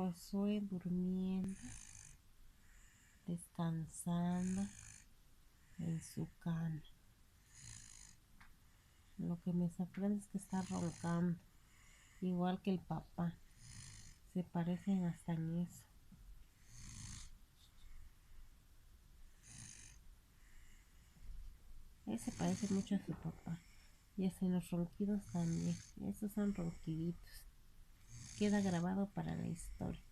Josué durmiendo, descansando en su cama. Lo que me sorprende es que está roncando, igual que el papá. Se parecen hasta en eso. Ese parece mucho a su papá. Y hasta en los ronquidos también. Esos son ronquiditos. Queda grabado para la historia.